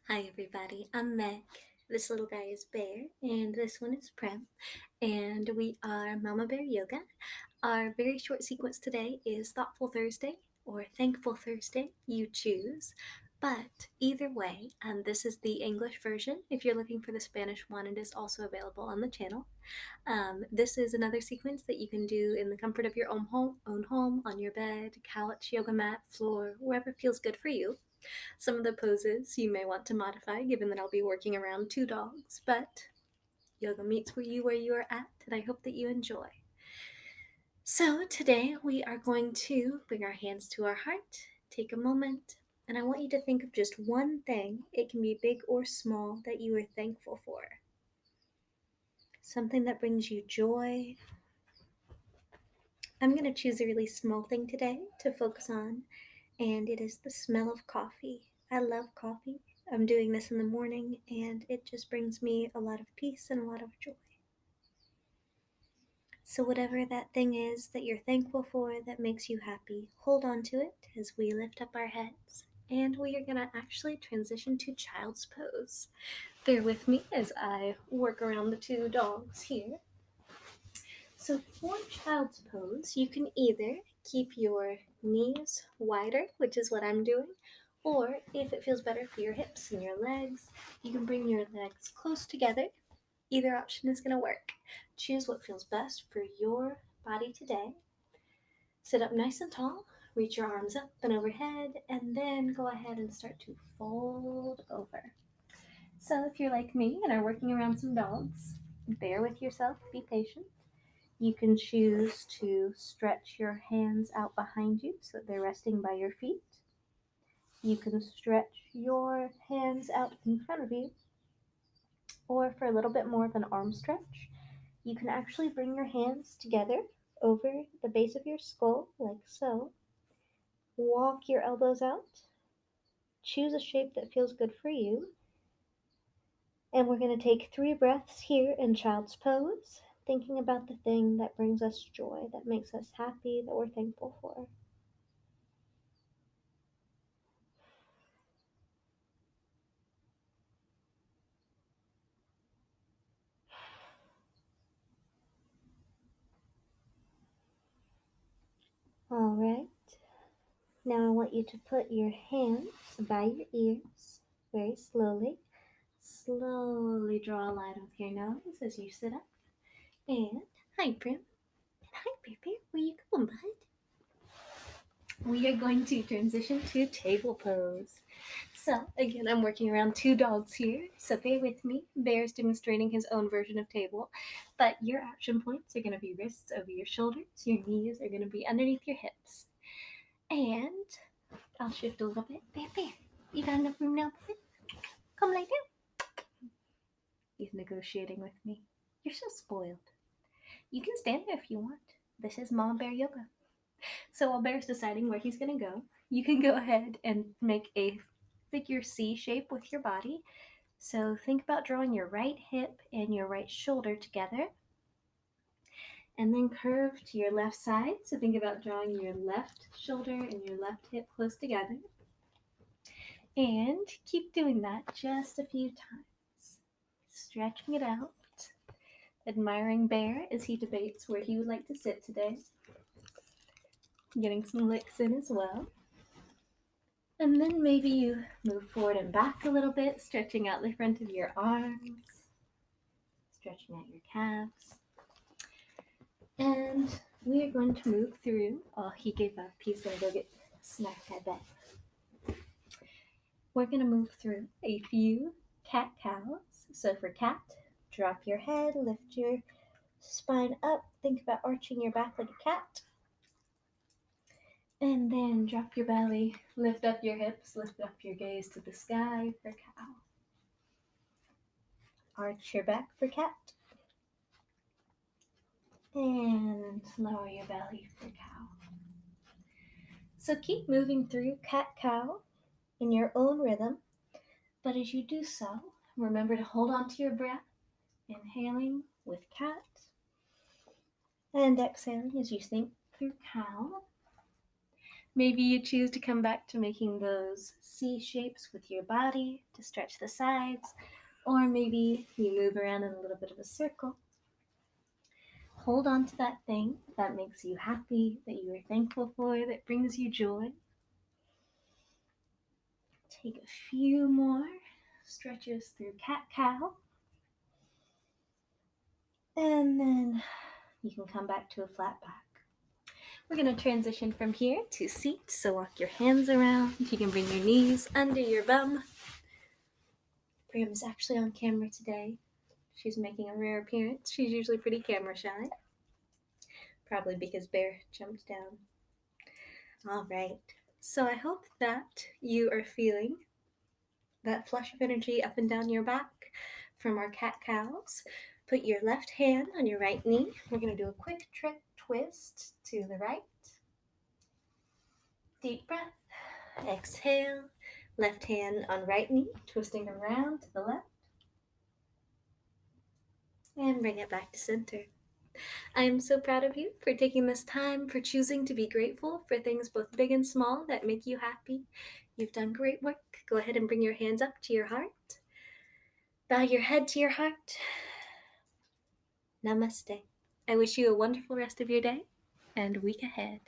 Hi everybody, I'm Meg. This little guy is Bear, and this one is Prem, and we are Mama Bear Yoga. Our very short sequence today is Thoughtful Thursday or Thankful Thursday, you choose. But either way, this is the English version. If you're looking for the Spanish one, it is also available on the channel. This is another sequence that you can do in the comfort of your own home, on your bed, couch, yoga mat, floor, wherever feels good for you. Some of the poses you may want to modify given that I'll be working around two dogs, but yoga meets where you are at, and I hope that you enjoy. So today we are going to bring our hands to our heart, take a moment, and I want you to think of just one thing, it can be big or small, that you are thankful for. Something that brings you joy. I'm going to choose a really small thing today to focus on, and it is the smell of coffee. I love coffee. I'm doing this in the morning, and it just brings me a lot of peace and a lot of joy. So, whatever that thing is that you're thankful for that makes you happy, hold on to it as we lift up our heads. And we are going to actually transition to child's pose. Bear with me as I work around the two dogs here. So, for child's pose, you can either keep your knees wider, which is what I'm doing, or if it feels better for your hips and your legs, you can bring your legs close together. Either option is going to work. Choose what feels best for your body today. Sit up nice and tall, reach your arms up and overhead, and then go ahead and start to fold over. So, if you're like me and are working around some dogs, bear with yourself, be patient. You can choose to stretch your hands out behind you so that they're resting by your feet. You can stretch your hands out in front of you, or for a little bit more of an arm stretch, you can actually bring your hands together over the base of your skull, like so. Walk your elbows out. Choose a shape that feels good for you. And we're going to take 3 breaths here in child's pose, thinking about the thing that brings us joy, that makes us happy, that we're thankful for. All right. Now I want you to put your hands by your ears very slowly. Slowly draw a line with your nose as you sit up. And hi, Prim. And hi, Bear Bear. Where you going, bud? We are going to transition to table pose. So, again, I'm working around two dogs here, so bear with me. Bear's demonstrating his own version of table, but your action points are going to be wrists over your shoulders, your knees are going to be underneath your hips. And I'll shift a little bit. Bear, Bear, you got enough room now, bud? Come lay down. He's negotiating with me. You're so spoiled. You can stand there if you want. This is Mama Bear Yoga. So while Bear's deciding where he's going to go, you can go ahead and make a figure C shape with your body. So think about drawing your right hip and your right shoulder together. And then curve to your left side. So think about drawing your left shoulder and your left hip close together. And keep doing that just a few times. Stretching it out. Admiring Bear as he debates where he would like to sit today. Getting some licks in as well. And then maybe you move forward and back a little bit, stretching out the front of your arms, stretching out your calves. And we are going to move through. Oh, he gave up. He's going to go get snacked, I bet. We're going to move through a few cat cows. So for cat, drop your head, lift your spine up, think about arching your back like a cat. And then drop your belly, lift up your hips, lift up your gaze to the sky for cow. Arch your back for cat. And lower your belly for cow. So keep moving through cat-cow in your own rhythm. But as you do so, remember to hold on to your breath, inhaling with cat, and exhaling as you sink through cow. Maybe you choose to come back to making those C shapes with your body to stretch the sides, or maybe you move around in a little bit of a circle. Hold on to that thing that makes you happy, that you are thankful for, that brings you joy. Take a few more stretches through cat-cow. And then you can come back to a flat back. We're going to transition from here to seat. So walk your hands around. You can bring your knees under your bum. Brim's actually on camera today. She's making a rare appearance. She's usually pretty camera shy. Probably because Bear jumped down. All right. So I hope that you are feeling that flush of energy up and down your back from our cat-cows. Put your left hand on your right knee. We're going to do a quick twist to the right. Deep breath. Exhale. Left hand on right knee, twisting around to the left. And bring it back to center. I am so proud of you for taking this time, for choosing to be grateful for things both big and small that make you happy. You've done great work. Go ahead and bring your hands up to your heart. Bow your head to your heart. Namaste. I wish you a wonderful rest of your day and week ahead.